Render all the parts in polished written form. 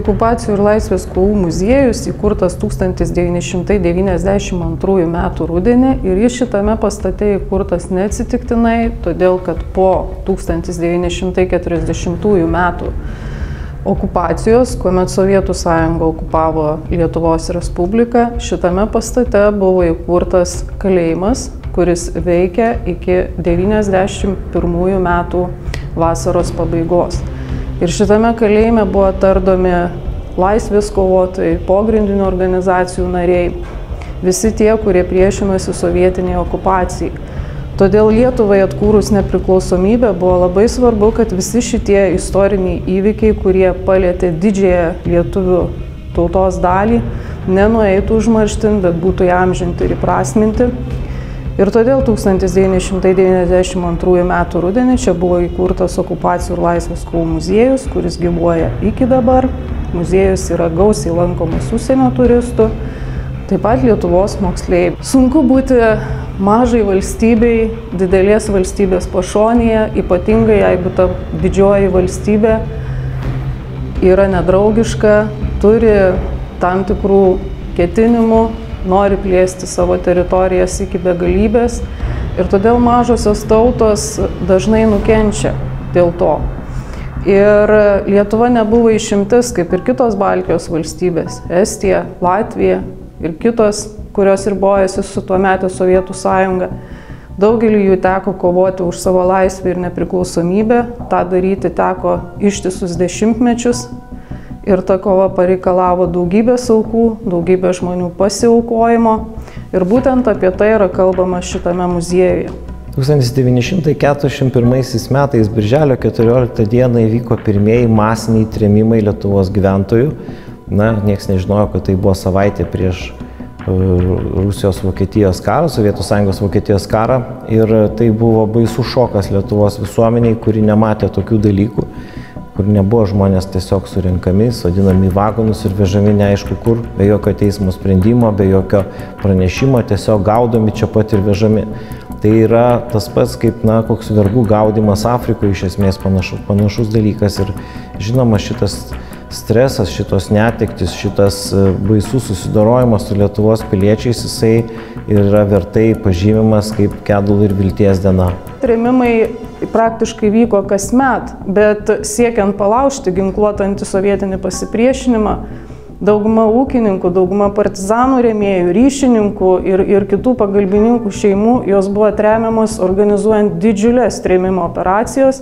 okupacijų ir laisvės kovų muziejus įkurtas 1992 m. rudenį ir jis šitame pastate įkurtas neatsitiktinai, todėl kad po 1940 m. okupacijos, kuomet Sovietų sąjunga okupavo Lietuvos Respubliką, šitame pastate buvo įkurtas kalėjimas, kuris veikia iki 1991 m. vasaros pabaigos. Ir šitame kalėjime buvo tardomi laisvės kovotojai, pogrindinių organizacijų nariai, visi tie, kurie priešinosi sovietiniai okupacijai. Todėl Lietuvai atkūrus nepriklausomybę buvo labai svarbu, kad visi šitie istoriniai įvykiai, kurie palietė didžiąją lietuvių tautos dalį, nenueitų užmarštin, bet būtų įamžinti ir įprasminti. Ir todėl 1992 m. rudenį čia buvo įkurtas okupacijų ir laisvės kovų muziejus, kuris gyvuoja iki dabar. Muziejus yra gausiai lankomas užsienio turistų, taip pat Lietuvos moksleivių. Sunku būti mažai valstybei, didelės valstybės pašonėje, ypatingai jeigu ta didžioji valstybė yra nedraugiška, turi tam tikrų ketinimų, nori plėsti savo teritorijas iki begalybės ir todėl mažosios tautos dažnai nukenčia dėl to. Ir Lietuva nebuvo išimtis, kaip ir kitos Baltijos valstybės – Estija, Latvija ir kitos, kurios ribojasi su tuometė Sovietų sąjunga. Daugeliu jų teko kovoti už savo laisvę ir nepriklausomybę, tą daryti teko ištisus dešimtmečius. Ir ta kova pareikalavo daugybės aukų, daugybės žmonių pasiaukojimo. Ir būtent apie tai yra kalbama šitame muziejuje. 1941 metais birželio 14 dieną įvyko pirmieji masiniai trėmimai Lietuvos gyventojų. Nieks nežinojo, kad tai buvo savaitė prieš Rusijos-Vokietijos karą, Sovietų sąjungos Vokietijos karą. Ir tai buvo baisus šokas Lietuvos visuomeniai, kuri nematė tokių dalykų, kur nebuvo žmonės tiesiog surinkami, sodinami į vagonus ir vežami neaišku kur, be jokio teismo sprendimo, be jokio pranešimo, tiesiog gaudomi čia pat ir vežami. Tai yra tas pats kaip koks vergų gaudymas Afrikoje, iš esmės panašus dalykas. Ir žinoma, šitas stresas, šitos netektis, šitas baisus susidorojimas su Lietuvos piliečiais, jisai yra vertai pažymimas kaip Gedulo ir vilties diena. Trėmimai praktiškai vyko kasmet, bet siekiant palaužti ginkluotą antisovietinį pasipriešinimą, dauguma ūkininkų, dauguma partizanų rėmėjų, ryšininkų ir kitų pagalbininkų šeimų, jos buvo tremiamos organizuojant didžiulės trėmimo operacijos.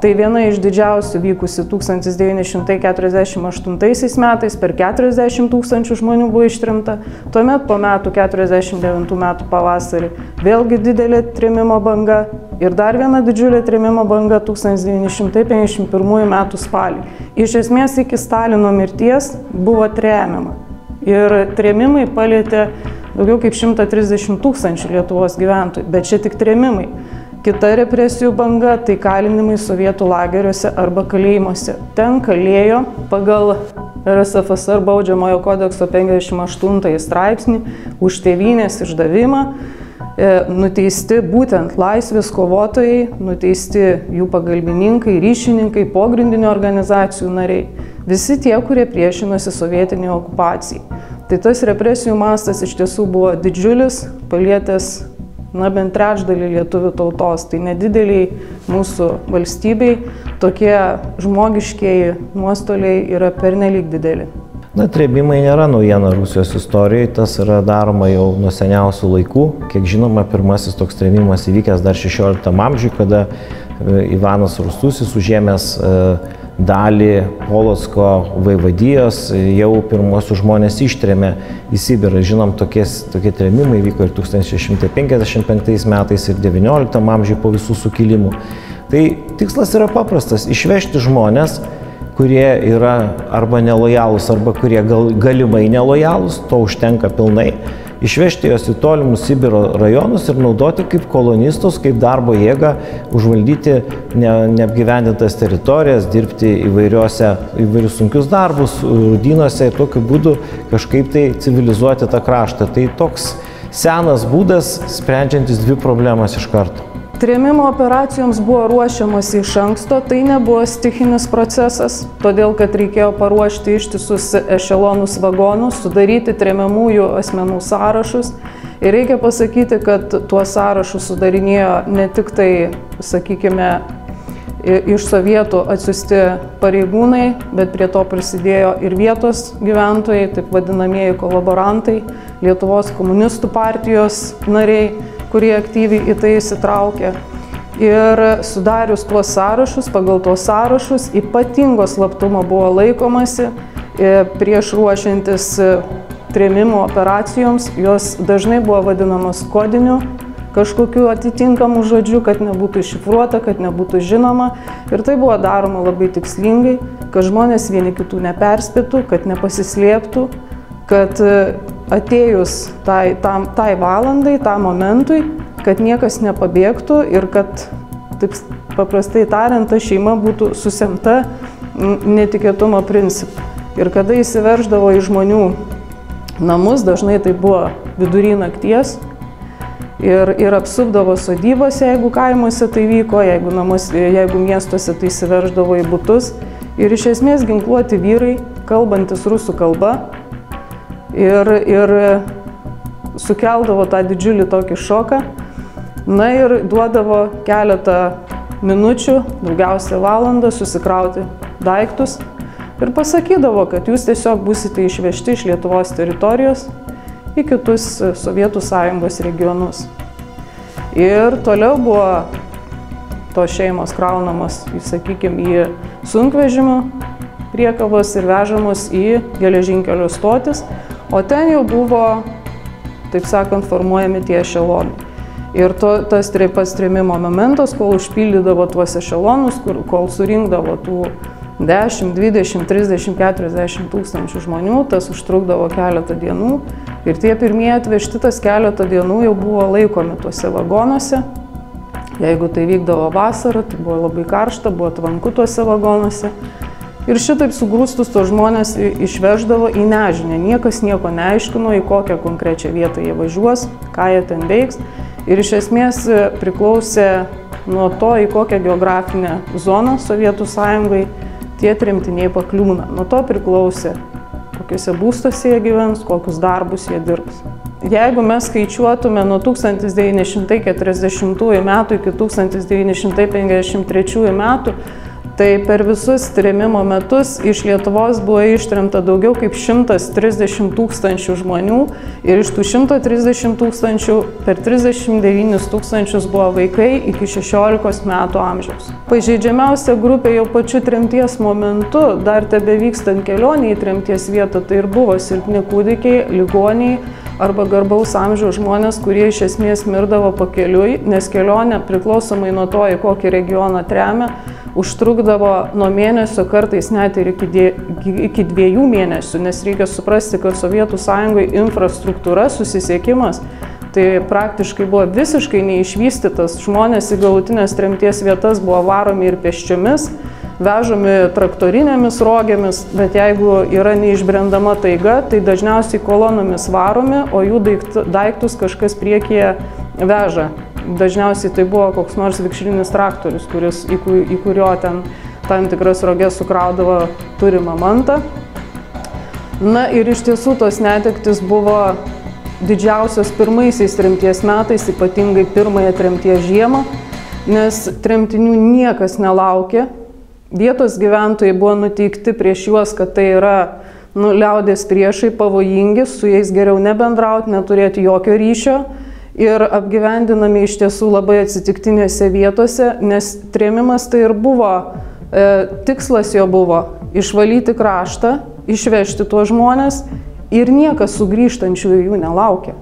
Tai viena iš didžiausių vykusi 1948 metais, per 40 000 žmonių buvo ištremta. Tuomet po metų 49 metų pavasarį vėlgi didelė trėmimo banga ir dar viena didžiulė trėmimo banga 1951 metų spalį. Iš esmės iki Stalino mirties buvo tremiama. Ir trėmimai palietė daugiau kaip 130 000 Lietuvos gyventojų, bet čia tik trėmimai. Kita represijų banga – tai kalinimai sovietų lageriuose arba kalėjimuose. Ten kalėjo pagal RSFSR baudžiamojo kodekso 58 straipsnį už tėvynės išdavimą nuteisti būtent laisvės kovotojai, nuteisti jų pagalbininkai, ryšininkai, pogrindinių organizacijų nariai. Visi tie, kurie priešinosi sovietiniai okupacijai. Tai tas represijų mastas iš tiesų buvo didžiulis, palietęs bent trečdalį lietuvių tautos, tai nedideliai mūsų valstybei tokie žmogiškieji nuostoliai yra pernelyg dideli. Trėmimai nėra naujiena Rusijos istorijoje, tas yra daroma jau nuo seniausių laikų. Kiek žinoma, pirmasis toks trėmimas įvykęs dar 16 amžiuje, kada Ivanas Rūstusis užėmęs dalį Polocko vaivadijos, jau pirmosius žmonės ištrėmė į Sibirą. Žinom, tokie trėmimai vyko ir 1655 metais ir 19 amžiuje po visų sukilimų. Tai tikslas yra paprastas – išvežti žmonės, kurie yra arba nelojalūs, arba kurie galimai nelojalūs, to užtenka pilnai, išvežti juos į tolimus Sibiro rajonus ir naudoti kaip kolonistus, kaip darbo jėgą, užvaldyti neapgyvendintas teritorijas, dirbti įvairius sunkius darbus, rūdynuose ir tokiu būdu kažkaip tai civilizuoti tą kraštą. Tai toks senas būdas, sprendžiantis dvi problemas iš karto. Trėmimo operacijoms buvo ruošiamas iš anksto, tai nebuvo stichinis procesas, todėl kad reikėjo paruošti ištisus ešelonus vagonus, sudaryti trėmiamųjų asmenų sąrašus. Ir reikia pasakyti, kad tuos sąrašus sudarinėjo ne tik tai, sakykime, iš sovietų atsiųsti pareigūnai, bet prie to prisidėjo ir vietos gyventojai, taip vadinamieji kolaborantai, Lietuvos komunistų partijos nariai, kurie aktyviai į tai įsitraukė. Ir sudarius tuos sąrašus, pagal tuos sąrašus ypatingo slaptumo buvo laikomasi prieš ruošiantis trėmimo operacijoms. Jos dažnai buvo vadinamos kodiniu kažkokiu atitinkamu žodžiu, kad nebūtų iššifruota, kad nebūtų žinoma. Ir tai buvo daroma labai tikslingai, kad žmonės vieni kitų neperspėtų, kad nepasislėptų, kad atėjus tai valandai, tam momentui, kad niekas nepabėgtų ir kad, taip paprastai tariant, ta šeima būtų susemta netikėtumo principu. Ir kada įsiverždavo į žmonių namus, dažnai tai buvo vidury nakties, ir apsupdavo sodybose, jeigu kaimuose tai vyko, jeigu miestuose tai įsiverždavo į butus. Ir iš esmės ginkluoti vyrai, kalbantis rusų kalba, ir sukeldavo tą didžiulį tokį šoką. Na ir duodavo keletą minučių, daugiausia valandą, susikrauti daiktus ir pasakydavo, kad jūs tiesiog būsite išvežti iš Lietuvos teritorijos į kitus Sovietų Sąjungos regionus. Ir toliau buvo tos šeimos kraunamos, sakykime, į sunkvežimių priekabas ir vežamos į geležinkelio stotis, o ten jau buvo, taip sakant, formuojami tie ešelonai. Ir tas pats trėmimo momentas, kol užpildydavo tuos ešelonus, kol surinkdavo tų 10, 20, 30, 40 tūkstančių žmonių, tas užtrukdavo keletą dienų. Ir tie pirmieji atvežti tas keletą dienų jau buvo laikomi tuose vagonuose. Jeigu tai vykdavo vasarą, tai buvo labai karšta, buvo tvanku tuose vagonuose. Ir šitaip sugrūstus tos žmonės išveždavo į nežinią. Niekas nieko neaiškino, į kokią konkrečią vietą jie važiuos, ką jie ten veiks. Ir iš esmės priklausė nuo to, į kokią geografinę zoną Sovietų Sąjungai tie tremtiniai pakliūna. Nuo to priklausė, kokiuose būstuose jie gyvens, kokius darbus jie dirbs. Jeigu mes skaičiuotume nuo 1940 metų iki 1953 metų, tai per visus trėmimo metus iš Lietuvos buvo ištremta daugiau kaip 130 tūkstančių žmonių ir iš tų 130 tūkstančių per 39 tūkstančius buvo vaikai iki 16 metų amžiaus. Pažeidžiamiausia grupė jau pačiu tremties momentu, dar tebevykstant kelionė į tremties vietą, tai ir buvo silpni kūdikiai, ligoniai arba garbaus amžiaus žmonės, kurie iš esmės mirdavo pakeliui, nes kelionė priklausomai nuo to, į kokį regioną tremia, užtrukdavo nuo mėnesio, kartais net ir iki 2 mėnesių, nes reikia suprasti, kad Sovietų Sąjungoje infrastruktūra, susisiekimas, tai praktiškai buvo visiškai neišvystytas. Žmonės į galutinės tremties vietas buvo varomi ir pėsčiomis, vežami traktorinėmis rogėmis, bet jeigu yra neišbrendama taiga, tai dažniausiai kolonomis varomi, o jų daiktus kažkas priekyje veža. Dažniausiai tai buvo koks nors vikšrinis traktorius, į kurio ten tam tikras rogės sukraudavo turimą mantą. Na ir iš tiesų tos netektis buvo didžiausios pirmaisiais tremties metais, ypatingai pirmąją tremties žiemą, nes tremtinių niekas nelaukė. Vietos gyventojai buvo nuteikti prieš juos, kad tai yra liaudės priešai, pavojingi, su jais geriau nebendrauti, neturėti jokio ryšio. Ir apgyvendinami iš tiesų labai atsitiktinėse vietose, nes trėmimas tai ir buvo, tikslas jo buvo išvalyti kraštą, išvežti tuos žmonės ir niekas sugrįžtančių jų nelaukė.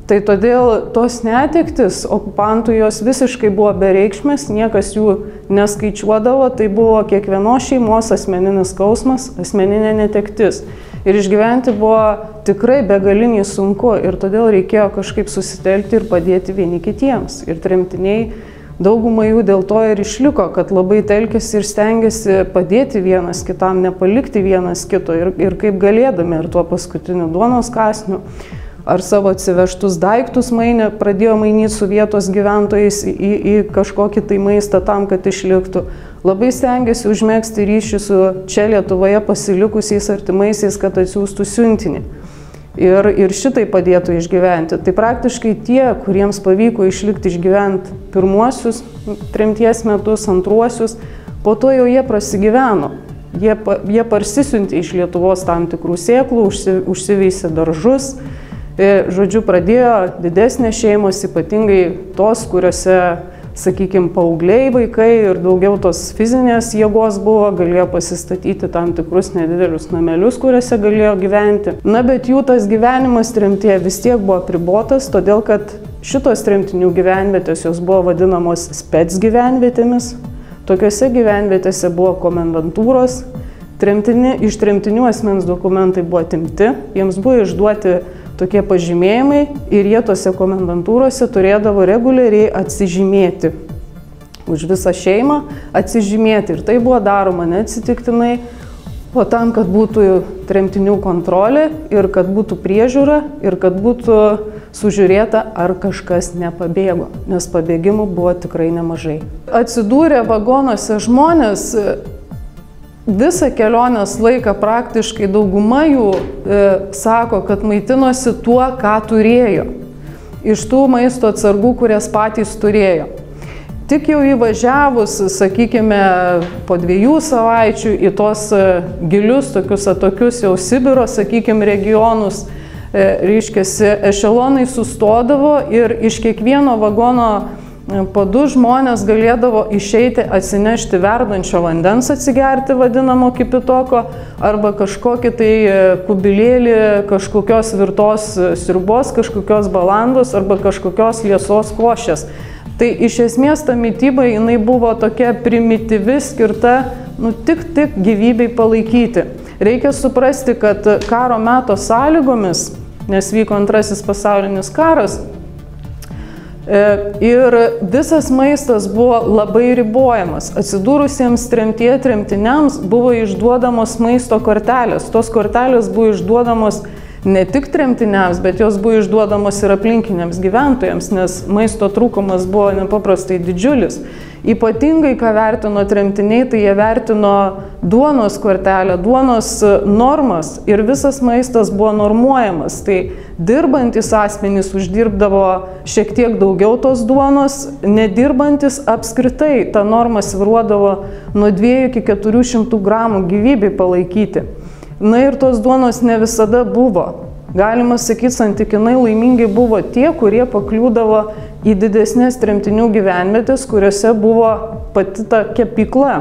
Tai todėl tos netektis okupantų jos visiškai buvo bereikšmės, niekas jų neskaičiuodavo, tai buvo kiekvienos šeimos asmeninis skausmas, asmeninė netektis. Ir išgyventi buvo tikrai begaliniai sunku ir todėl reikėjo kažkaip susitelkti ir padėti vieni kitiems. Ir tremtiniai, dauguma jų dėl to ir išliko, kad labai telkėsi ir stengiasi padėti vienas kitam, nepalikti vienas kito ir kaip galėdami ir tuo paskutiniu duonos kąsniu. ar savo atsivežtus daiktus pradėjo mainyti su vietos gyventojais į kažkokį tai maistą tam, kad išliktų. Labai stengiasi užmegzti ryšį su čia Lietuvoje pasilikusiais artimaisiais, kad atsiųstų siuntinį. Ir šitai padėtų išgyventi. Tai praktiškai tie, kuriems pavyko išlikti išgyventi pirmuosius tremties metus, antruosius, po to jau jie prasigyveno. Jie parsisiuntė iš Lietuvos tam tikrų sėklų, užsiveisė daržus. Žodžiu, pradėjo didesnės šeimos, ypatingai tos, kuriuose, sakykime, paaugliai vaikai ir daugiau tos fizinės jėgos buvo, galėjo pasistatyti tam tikrus nedidelius namelius, kuriuose galėjo gyventi. Na, bet jų tas gyvenimas tremtyje vis tiek buvo apribotas, todėl kad šitos tremtinių gyvenvietės jos buvo vadinamos spec gyvenvietėmis. Tokiose gyvenvietėse buvo komendantūros, iš tremtinių asmens dokumentai buvo atimti, jiems buvo išduoti tokie pažymėjimai ir jie tose komendantūrose turėdavo reguliariai atsižymėti. Už visą šeimą atsižymėti. Ir tai buvo daroma neatsitiktinai, o tam, kad būtų tremtinių kontrolė ir kad būtų priežiūra ir kad būtų sužiūrėta, ar kažkas nepabėgo, nes pabėgimų buvo tikrai nemažai. Atsidūrę vagonuose žmonės visą kelionės laiką praktiškai dauguma jų sako, kad maitinosi tuo, ką turėjo. Iš tų maisto atsargų, kurias patys turėjo. Tik jau įvažiavus, sakykime, po 2 savaičių į tos gilius, tokius atokius jau Sibiro, sakykime, regionus, reiškiasi, ešelonai sustodavo ir iš kiekvieno vagono po 2 žmonės galėdavo išeiti atsinešti verdančio vandens atsigerti, vadinamo kipitoko, arba kažkokį tai kubilėlį kažkokios virtos sriubos, kažkokios balandos arba kažkokios liesos košės. Tai iš esmės ta mityba jinai buvo tokia primityvi, skirta tik gyvybei palaikyti. Reikia suprasti, kad karo meto sąlygomis, nes vyko Antrasis pasaulinis karas, ir visas maistas buvo labai ribojamas. Atsidūrusiems tremtyje tremtiniams buvo išduodamos maisto kortelės. Tos kortelės buvo išduodamos ne tik tremtiniams, bet jos buvo išduodamos ir aplinkiniams gyventojams, nes maisto trūkumas buvo nepaprastai didžiulis. Ypatingai, ką vertino tremtiniai, tai jie vertino duonos kortelę, duonos normas ir visas maistas buvo normuojamas. Tai dirbantis asmenys uždirbdavo šiek tiek daugiau tos duonos, nedirbantis apskritai ta norma svyruodavo nuo 2 iki 400 gramų gyvybei palaikyti. Na ir tos duonos ne visada buvo. Galima sakyti, santykinai laimingi buvo tie, kurie pakliūdavo į didesnės tremtinių gyvenvietės, kuriuose buvo pati ta kepykla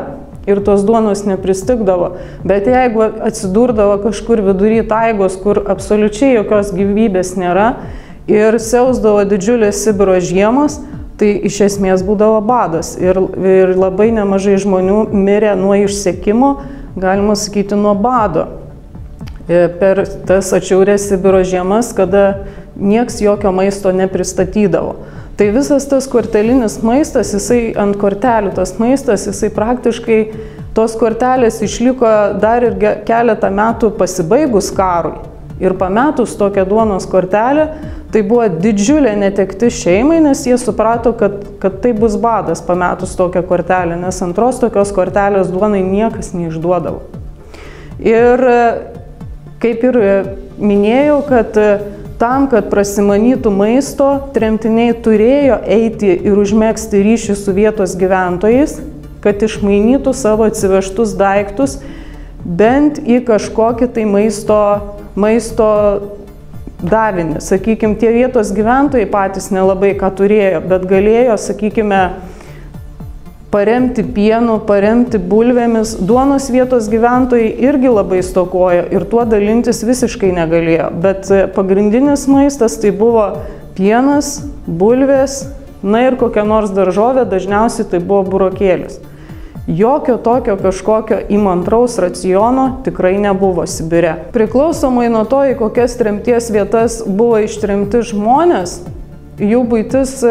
ir tos duonos nepristigdavo. Bet jeigu atsidurdavo kažkur vidury taigos, kur absoliučiai jokios gyvybės nėra ir siausdavo didžiulės Sibiro žiemos, tai iš esmės būdavo badas. Ir labai nemažai žmonių mirė nuo išsekimo, galima sakyti, nuo bado. Per tas atšiaurės Sibiro žiemas, kada nieks jokio maisto nepristatydavo. Tai visas tas kortelinis maistas, jisai ant kortelių tas maistas, jisai praktiškai tos kortelės išliko dar ir keletą metų pasibaigus karui. Ir pametus tokią duonos kortelę, tai buvo didžiulė netektis šeimai, nes jie suprato, kad tai bus badas pametus tokią kortelę, nes antros tokios kortelės duonai niekas neišduodavo. Ir kaip ir minėjau, kad tam, kad prasimanytų maisto, tremtiniai turėjo eiti ir užmegzti ryšį su vietos gyventojais, kad išmainytų savo atsivežtus daiktus bent į kažkokį tai maisto davinį. Sakykime, tie vietos gyventojai patys nelabai ką turėjo, bet galėjo, sakykime, paremti pienu, paremti bulvėmis. Duonos vietos gyventojai irgi labai stokojo ir tuo dalintis visiškai negalėjo. Bet pagrindinis maistas tai buvo pienas, bulvės, na ir kokia nors daržovė, dažniausiai tai buvo burokėlis. Jokio tokio kažkokio įmantraus raciono tikrai nebuvo Sibire. Priklausomai nuo to, į kokias tremties vietas buvo ištremti žmonės, jų buitis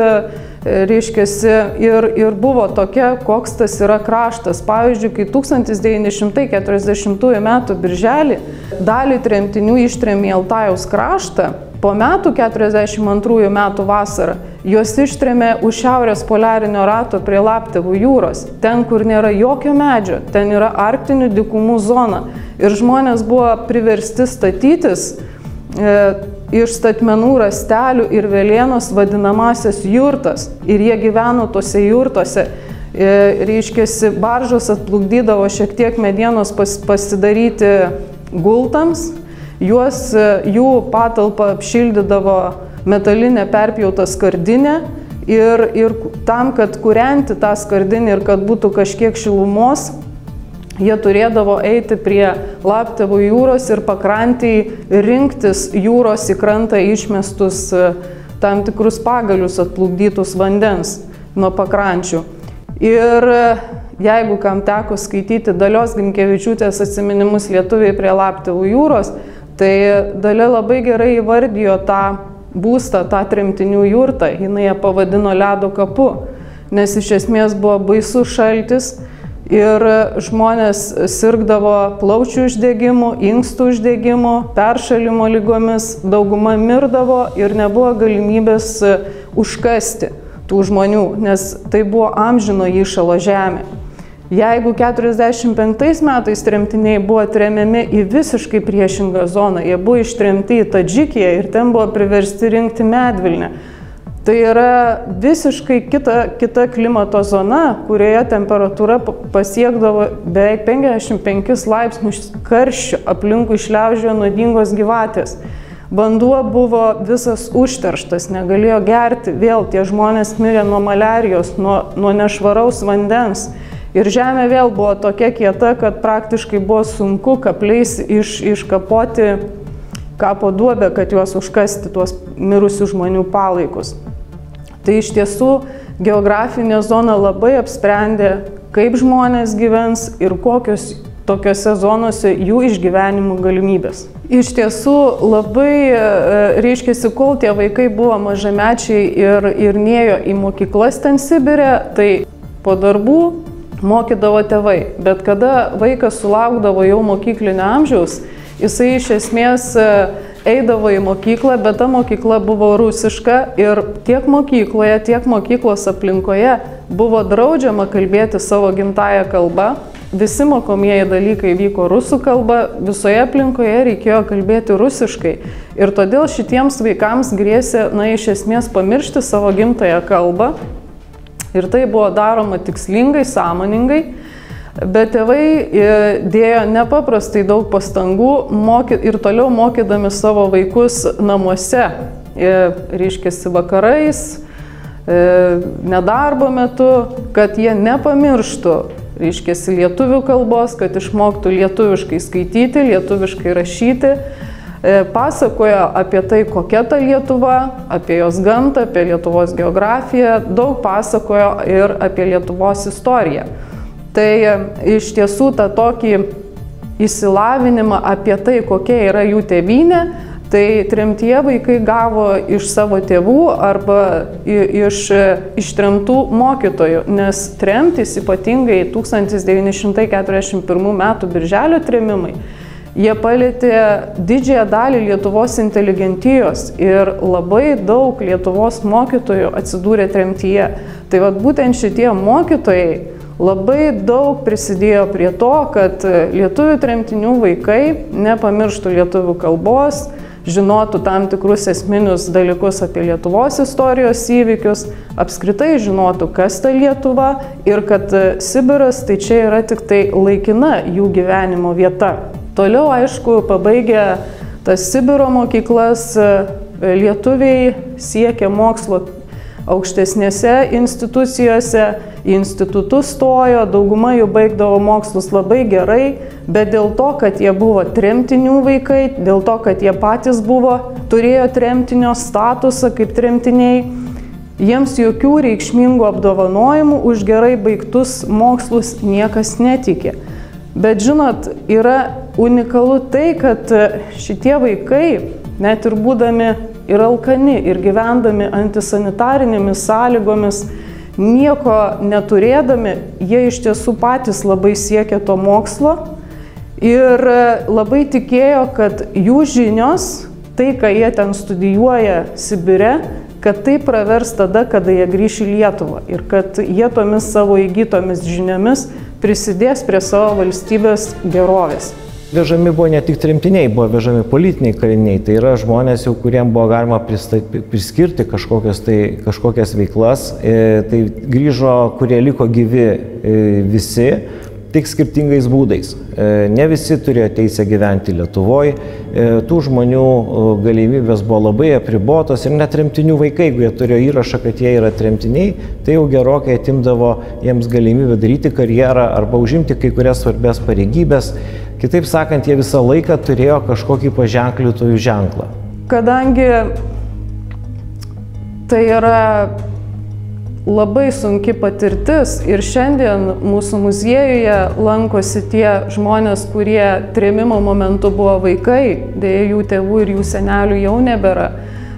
reiškiasi ir buvo tokia, koks tas yra kraštas. Pavyzdžiui, kai 1940 m. birželį dalį tremtinių ištrėmė į Altajaus kraštą, Po metų, 42 metų vasarą, juos ištrėmė už šiaurės poliarinio rato prie Laptevų jūros, ten, kur nėra jokio medžio, ten yra arktinių dykumų zona. Ir žmonės buvo priversti statytis iš statmenų rastelių ir velėnos vadinamasias jurtas. Ir jie gyveno tose jurtose. Reiškiasi, baržos atplukdydavo šiek tiek medienos pasidaryti gultams. Jų patalpą apšildydavo metalinė perpjauta skardinė ir tam, kad kūrenti tą skardinę ir kad būtų kažkiek šilumos, jie turėdavo eiti prie Laptevų jūros ir pakrantėje rinktis jūros į krantą išmestus tam tikrus pagalius atplukdytus vandens nuo pakrančių. Ir jeigu kam teko skaityti Dalios Grinkevičiūtės atsiminimus Lietuviai prie Laptevų jūros, tai Dalia labai gerai įvardijo tą būstą, tą tremtinių jurtą, jinai ją pavadino ledo kapu, nes iš esmės buvo baisus šaltis ir žmonės sirgdavo plaučių uždegimu, inkstų uždegimu, peršalimo ligomis, dauguma mirdavo ir nebuvo galimybės užkasti tų žmonių, nes tai buvo amžino įšalo žemė. Jeigu 45 metais tremtiniai buvo tremiami į visiškai priešingą zoną, jie buvo ištremti į Tadžikiją ir ten buvo priversti rinkti medvilnę. Tai yra visiškai kita klimato zona, kurioje temperatūra pasiekdavo beveik 55 laipsnius karščio, aplinkui šliaužiojo nuodingos gyvatės. Vanduo buvo visas užterštas, negalėjo gerti, vėl tie žmonės mirė nuo maliarijos, nuo nešvaraus vandens. Ir žemė vėl buvo tokia kieta, kad praktiškai buvo sunku kapliais iškapoti kapo duobę, kad juos užkasti tuos mirusių žmonių palaikus. Tai iš tiesų geografinė zona labai apsprendė, kaip žmonės gyvens ir kokios tokiose zonose jų išgyvenimų galimybės. Iš tiesų labai reiškiasi, kol tie vaikai buvo mažamečiai ir nėjo į mokyklas ten Sibire, tai po darbų mokydavo tėvai, bet kada vaikas sulaukdavo jau mokyklinio amžiaus, jisai iš esmės eidavo į mokyklą, bet ta mokykla buvo rusiška ir tiek mokykloje, tiek mokyklos aplinkoje buvo draudžiama kalbėti savo gimtąją kalbą. Visi mokomieji dalykai vyko rusų kalba, visoje aplinkoje reikėjo kalbėti rusiškai. Ir todėl šitiems vaikams grėsė, iš esmės pamiršti savo gimtąją kalbą. Ir tai buvo daroma tikslingai, sąmoningai, bet tėvai dėjo nepaprastai daug pastangų ir toliau mokydami savo vaikus namuose, reiškiasi vakarais, nedarbo metu, kad jie nepamirštų, reiškiasi lietuvių kalbos, kad išmoktų lietuviškai skaityti, lietuviškai rašyti. Pasakojo apie tai, kokia ta Lietuva, apie jos gamtą, apie Lietuvos geografiją, daug pasakojo ir apie Lietuvos istoriją. Tai iš tiesų tą tokį išsilavinimą apie tai, kokia yra jų tėvynė, tai tremtyje vaikai gavo iš savo tėvų arba iš ištremtų mokytojų, nes tremtys, ypatingai 1941 metų birželio tremimai, jie palietė didžiąją dalį Lietuvos inteligentijos ir labai daug Lietuvos mokytojų atsidūrė tremtyje. Tai vat būtent šitie mokytojai labai daug prisidėjo prie to, kad lietuvių tremtinių vaikai nepamirštų lietuvių kalbos, žinotų tam tikrus esminius dalykus apie Lietuvos istorijos įvykius, apskritai žinotų, kas ta Lietuva ir kad Sibiras tai čia yra tik tai laikina jų gyvenimo vieta. Toliau, aišku, pabaigę tas Sibiro mokyklas, lietuviai siekė mokslo aukštesnėse institucijose, į institutus stojo, dauguma jų baigdavo mokslus labai gerai, bet dėl to, kad jie buvo tremtinių vaikai, dėl to, kad jie patys turėjo tremtinio statusą kaip tremtiniai, jiems jokių reikšmingų apdovanojimų už gerai baigtus mokslus niekas netikė. Bet žinot, yra unikalu tai, kad šitie vaikai, net ir būdami ir alkani, ir gyvendami antisanitarinėmis sąlygomis, nieko neturėdami, jie iš tiesų patys labai siekė to mokslo ir labai tikėjo, kad jų žinios tai, ką jie ten studijuoja Sibire, kad tai pravers tada, kada jie grįš į Lietuvą ir kad jie tomis savo įgytomis žiniomis prisidės prie savo valstybės gerovės. Vežami buvo ne tik tremtiniai, buvo vežami politiniai kaliniai, tai yra žmonės, jau kuriem buvo galima priskirti kažkokias veiklas, tai grįžo, kurie liko gyvi visi, tik skirtingais būdais. Ne visi turėjo teisę gyventi Lietuvoje, tų žmonių galimybės buvo labai apribotos ir net tremtinių vaikai, jeigu jie turėjo įrašą, kad jie yra tremtiniai, tai jau gerokai atimdavo jiems galimybę daryti karjerą arba užimti kai kurias svarbias pareigybės. Kitaip sakant, jie visą laiką turėjo kažkokį paženklintojų ženklą. Kadangi tai yra labai sunki patirtis ir šiandien mūsų muziejuje lankosi tie žmonės, kurie trėmimo momentu buvo vaikai, dėja jų tėvų ir jų senelių jau nebėra,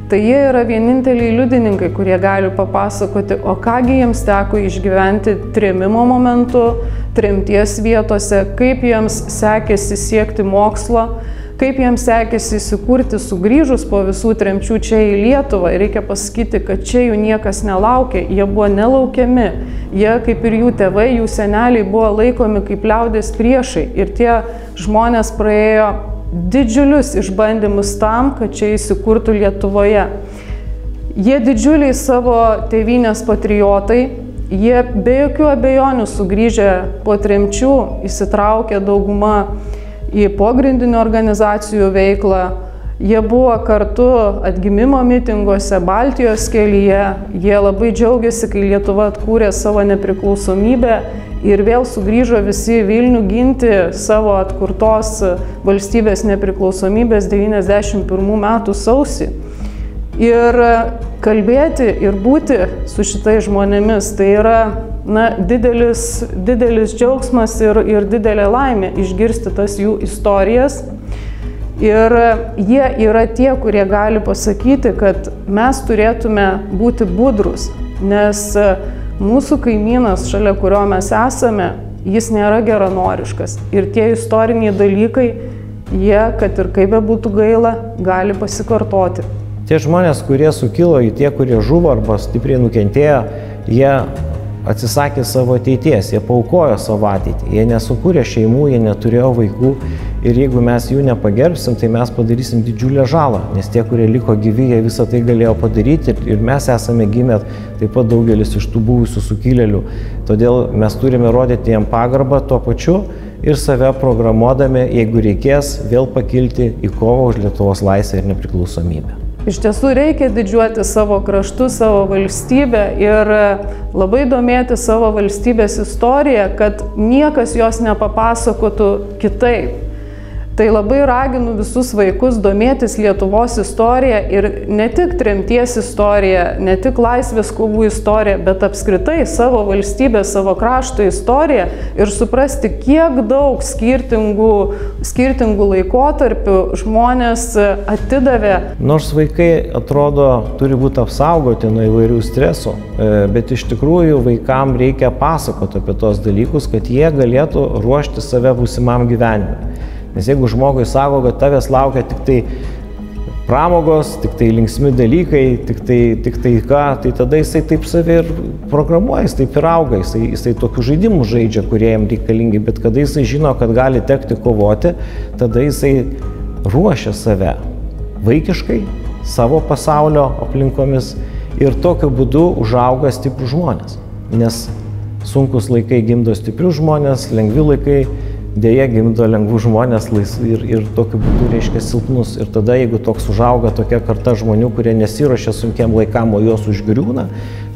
tai jie yra vieninteliai liudininkai, kurie gali papasakoti, o kągi jiems teko išgyventi trėmimo momentu, tremties vietose, kaip jiems sekėsi siekti mokslo, kaip jiems sekėsi įsikurti sugrįžus po visų tremčių čia į Lietuvą. Ir reikia pasakyti, kad čia jų niekas nelaukė, jie buvo nelaukiami. Jie, kaip ir jų tėvai, jų seneliai, buvo laikomi kaip liaudės priešai. Ir tie žmonės praėjo didžiulius išbandymus tam, kad čia įsikurtų Lietuvoje. Jie didžiuliai savo tėvynės patriotai, jie be jokių abejonių sugrįžę po tremčių, įsitraukė dauguma į pogrindinių organizacijų veiklą. Jie buvo kartu atgimimo mitinguose Baltijos kelyje, jie labai džiaugiasi, kai Lietuva atkūrė savo nepriklausomybę ir vėl sugrįžo visi į Vilnių ginti savo atkurtos valstybės nepriklausomybės 91 metų sausį. Ir kalbėti ir būti su šitais žmonėmis, tai yra didelis džiaugsmas ir didelė laimė išgirsti tas jų istorijas. Ir jie yra tie, kurie gali pasakyti, kad mes turėtume būti budrus, nes mūsų kaimynas, šalia kurio mes esame, jis nėra geranoriškas. Ir tie istoriniai dalykai, jie, kad ir kaip bebūtų gaila, gali pasikartoti. Tie žmonės, kurie sukilo, tie, kurie žuvo arba stipriai nukentėjo, jie atsisakė savo ateities, jie paaukojo savo ateitį, jie nesukūrė šeimų, jie neturėjo vaikų ir jeigu mes jų nepagerbsim, tai mes padarysim didžiulę žalą, nes tie, kurie liko gyvi, jie visą tai galėjo padaryti ir mes esame gimę taip pat daugelis iš tų buvusių sukilėlių. Todėl mes turime rodyti jiem pagarbą tuo pačiu ir save programuodami, jeigu reikės, vėl pakilti į kovą už Lietuvos laisvę ir nepriklausomybę. Iš tiesų reikia didžiuoti savo kraštu, savo valstybę ir labai domėti savo valstybės istoriją, kad niekas jos nepapasakotų kitaip. Tai labai raginu visus vaikus domėtis Lietuvos istorija ir ne tik tremties istorija, ne tik laisvės kovų istorija, bet apskritai savo valstybės, savo krašto istoriją ir suprasti, kiek daug skirtingų laikotarpių žmonės atidavė. Nors vaikai, atrodo, turi būti apsaugoti nuo įvairių stresų, bet iš tikrųjų vaikam reikia pasakoti apie tos dalykus, kad jie galėtų ruošti save būsimam gyvenimui. Nes jeigu žmogui sako, kad tavęs laukia tik tai pramogos, tik tai linksmi dalykai, tik tai ką, tai tada jisai taip save ir programuoja, jis taip ir auga, jisai tokių žaidimų žaidžia, kurie jam reikalingi, bet kada jisai žino, kad gali tekti kovoti, tada jisai ruošia save vaikiškai, savo pasaulio aplinkomis ir tokiu būdu užauga stiprus žmonės. Nes sunkus laikai gimdo stiprius žmonės, lengvi laikai dėja gimdo lengvų žmonės ir tokiu būdu reiškia silpnus. Ir tada, jeigu toks užauga tokia karta žmonių, kurie nesiruošia sunkiam laikam, o juos užgriūna,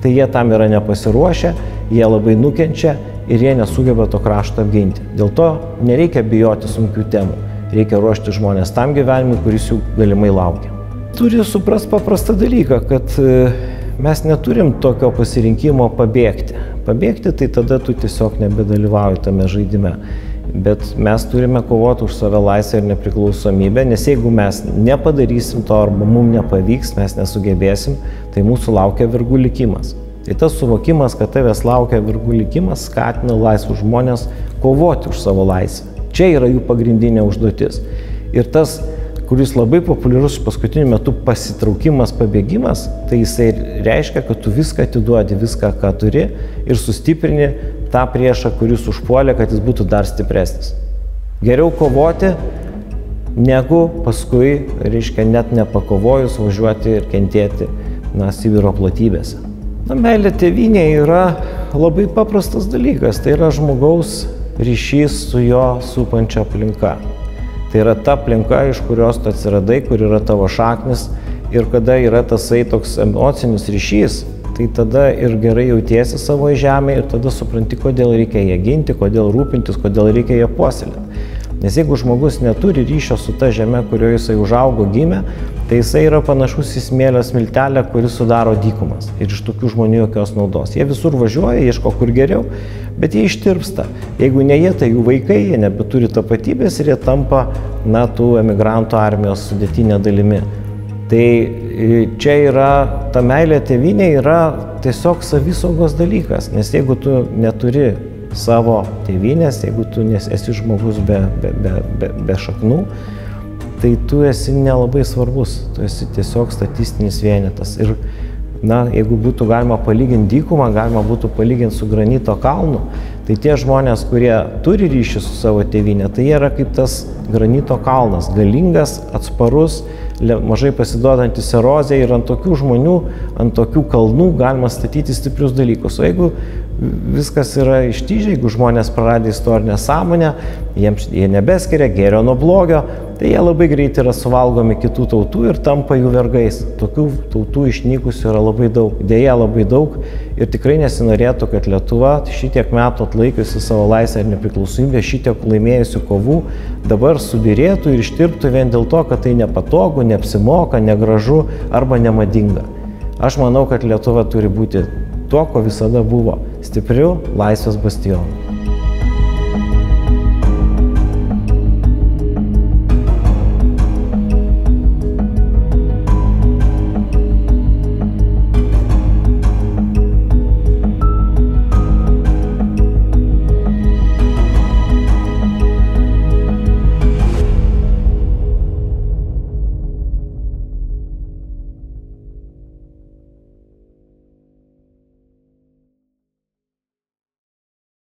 tai jie tam yra nepasiruošę, jie labai nukenčia ir jie nesugeba to krašto apginti. Dėl to nereikia bijoti sunkių temų, reikia ruošti žmonės tam gyvenimui, kuris jų galimai laukia. Turi suprasti paprastą dalyką, kad mes neturim tokio pasirinkimo pabėgti. Pabėgti tai tada tu tiesiog nebedalyvauji tame žaidime. Bet mes turime kovoti už savo laisvę ir nepriklausomybę, nes jeigu mes nepadarysim to arba mums nepavyks, mes nesugebėsim, tai mūsų laukia vergų likimas. Tai tas suvokimas, kad tavęs laukia vergų likimas, skatina laisvus žmonės kovoti už savo laisvę. Čia yra jų pagrindinė užduotis. Ir tas kuris labai populiarus paskutiniu metu pasitraukimas, pabėgimas, tai jisai reiškia, kad tu viską atiduodi, viską, ką turi ir sustiprini tą priešą, kuris užpuolė, kad jis būtų dar stipresnis. Geriau kovoti, negu paskui, reiškia, net nepakovojus važiuoti ir kentėti, Sibiro platybėse. Meilė tėvynėje yra labai paprastas dalykas, tai yra žmogaus ryšys su jo supančia aplinka. Tai yra ta aplinka, iš kurios tu atsiradai, kur yra tavo šaknis ir kada yra tasai toks emocinis ryšys, tai tada ir gerai jautiesi savo žemėje ir tada supranti, kodėl reikia ją ginti, kodėl rūpintis, kodėl reikia ją puoselėti. Nes jeigu žmogus neturi ryšio su ta žeme, kurioje jisai užaugo, gimė, tai jisai yra panašus į smėlio smiltelę, kuris sudaro dykumas. Ir iš tokių žmonių jokios naudos. Jie visur važiuoja, ieško kur geriau, bet jie ištirpsta. Jeigu ne jie, tai jų vaikai, jie nebeturi tapatybės ir jie tampa, tų emigrantų armijos sudėtinė dalimi. Tai čia yra, ta meilė tėvynė yra tiesiog savisaugos dalykas, nes jeigu tu neturi savo tėvynės, jeigu tu esi žmogus be šaknų, tai tu esi nelabai svarbus, tu esi tiesiog statistinis vienetas. Ir, jeigu būtų galima palyginti dykumą, galima būtų palyginti su granito kalnu, tai tie žmonės, kurie turi ryšį su savo tėvynė, tai jie yra kaip tas granito kalnas, galingas, atsparus, mažai pasiduodantis erozijai ir ant tokių žmonių, ant tokių kalnų galima statyti stiprius dalykus. O jeigu viskas yra ištižę, jeigu žmonės praradė istorinę sąmonę, jie nebeskiria gėrio nuo blogio, tai jie labai greitai yra suvalgomi kitų tautų ir tampa jų vergais. Tokių tautų išnykusių yra labai daug, dėja labai daug ir tikrai nesinorėtų, kad Lietuva šitiek metų atlaikiusi savo laisvę ir nepriklausomybę, šitiek laimėjusių kovų, dabar subirėtų ir ištirptų vien dėl to, kad tai nepatogu, neapsimoka, negražu arba nemadinga. Aš manau, kad Lietuva turi būti tuo, ko visada buvo – stipriu laisvės bastionu.